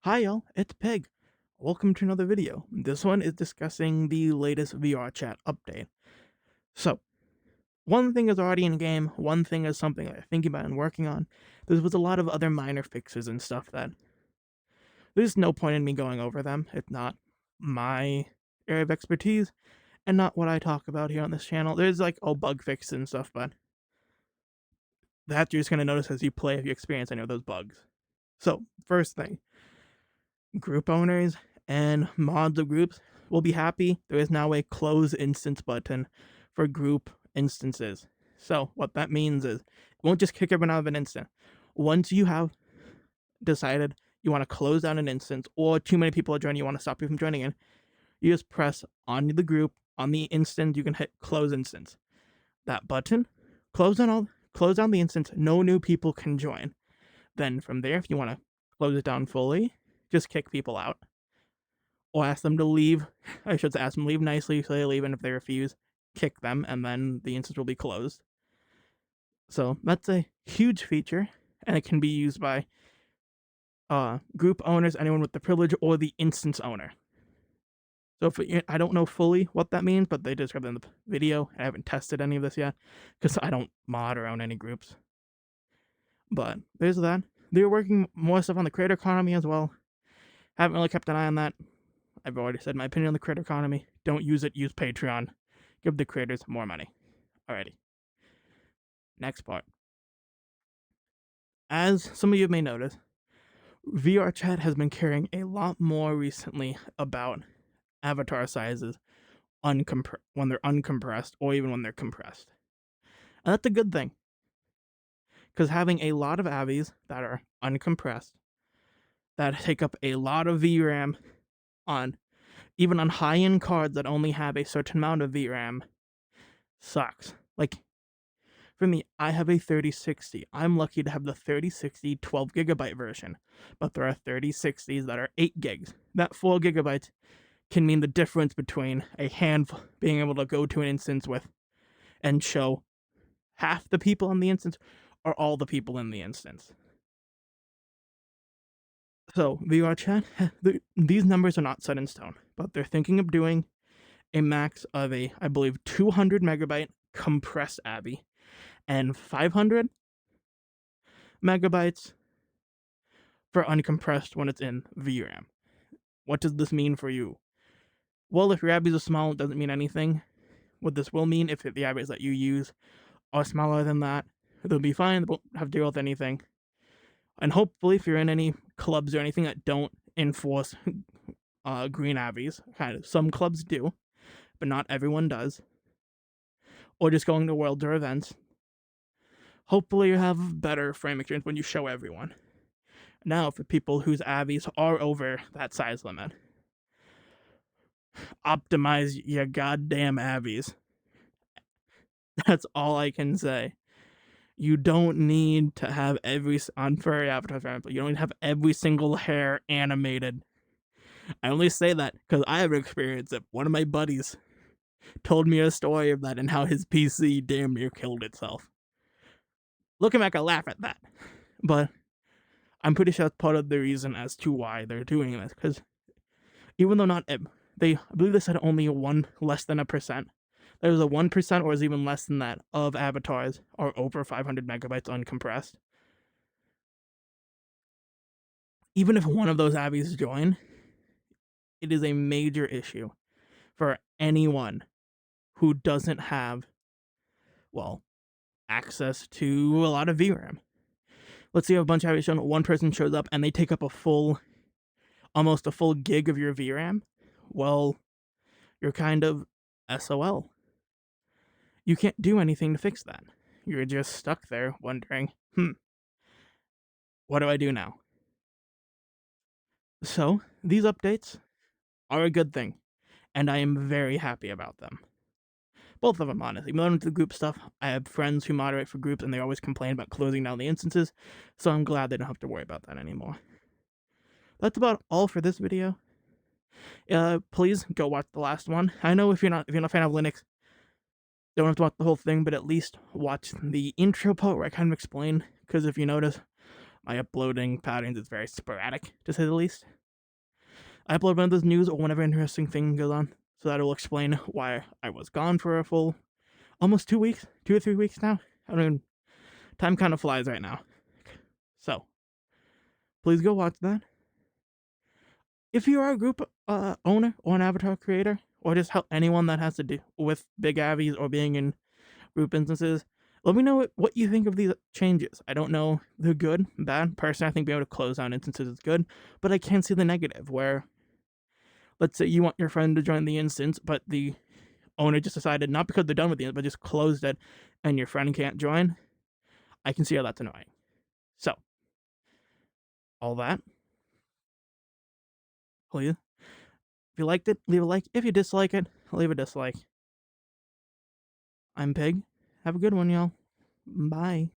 Hi y'all, it's Peg. Welcome to another video. This one is discussing the latest VRChat update. So, one thing is already in game, one thing is something I'm thinking about and working on. There was a lot of other minor fixes and stuff that there's no point in me going over them. It's not my area of expertise and not what I talk about here on this channel. There's like bug fixes and stuff, but that you're just gonna notice as you play if you experience any of those bugs. So, first thing, group owners and mods of groups will be happy. There is now a close instance button for group instances. So what that means is it won't just kick everyone out of an instant. Once you have decided you want to close down an instance or too many people are joining, you want to stop people from joining in, you just press on the group, on the instance, you can hit close instance. That button, close down the instance, no new people can join. Then from there, if you want to close it down fully, just kick people out. Or ask them to leave. I should say ask them to leave nicely so they leave, and if they refuse, kick them, and then the instance will be closed. So that's a huge feature, and it can be used by group owners, anyone with the privilege, or the instance owner. So I don't know fully what that means, but they described it in the video. I haven't tested any of this yet, because I don't mod around any groups. But there's that. They're working more stuff on the creator economy as well. Haven't really kept an eye on that. I've already said my opinion on the creator economy. Don't use it, use Patreon. Give the creators more money. Alrighty. Next part. As some of you may notice, VRChat has been caring a lot more recently about avatar sizes when they're uncompressed or even when they're compressed. And that's a good thing. Because having a lot of avies that are uncompressed, that take up a lot of VRAM even on high-end cards that only have a certain amount of VRAM, sucks. Like, for me, I have a 3060. I'm lucky to have the 3060 12GB version, but there are 3060s that are 8 gigs. That 4 gigabytes can mean the difference between a handful being able to go to an instance with and show half the people in the instance or all the people in the instance. So, VRChat, these numbers are not set in stone, but they're thinking of doing a max of I believe, 200 megabyte compressed AVI and 500 megabytes for uncompressed when it's in VRAM. What does this mean for you? Well, if your AVIs are small, it doesn't mean anything. What this will mean, if the AVIs that you use are smaller than that, they'll be fine, they won't have to deal with anything. And hopefully, if you're in any clubs or anything that don't enforce green AVIs, kind of, some clubs do, but not everyone does, or just going to worlds or events, hopefully you have better frame experience when you show everyone. Now, for people whose AVIs are over that size limit, optimize your goddamn AVIs. That's all I can say. You don't need to have every, on furry avatars, for example, you don't need to have every single hair animated. I only say that because I have experience that one of my buddies told me a story of that and how his PC damn near killed itself. Looking back, I laugh at that. But I'm pretty sure that's part of the reason as to why they're doing this, because even though I believe they said only less than a percent. There's a 1% or is even less than that of avatars are over 500 megabytes uncompressed. Even if one of those avies join, it is a major issue for anyone who doesn't have, well, access to a lot of VRAM. Let's say you have a bunch of avies shown, one person shows up and they take up almost a full gig of your VRAM. Well, you're kind of SOL. You can't do anything to fix that. You're just stuck there wondering, what do I do now? So, these updates are a good thing, and I am very happy about them. Both of them, honestly. Even though into the group stuff, I have friends who moderate for groups, and they always complain about closing down the instances, so I'm glad they don't have to worry about that anymore. That's about all for this video. Please go watch the last one. I know if you're not a fan of Linux, don't have to watch the whole thing, but at least watch the intro part where I kind of explain, because if you notice, my uploading patterns is very sporadic, to say the least. I upload one of those news or whenever interesting thing goes on, so that will explain why I was gone for a full almost 2 weeks, 2 or 3 weeks now. I mean, time kind of flies right now. So please go watch that. If you are a group owner or an avatar creator, or just help anyone that has to do with big avies or being in group instances, let me know what you think of these changes. I don't know the good, bad. Personally, I think being able to close down instances is good, but I can see the negative where, let's say you want your friend to join the instance, but the owner just decided, not because they're done with the instance, but just closed it, and your friend can't join. I can see how that's annoying. So, all that, please. If you liked it, leave a like. If you dislike it, leave a dislike. I'm Pig. Have a good one, y'all. Bye.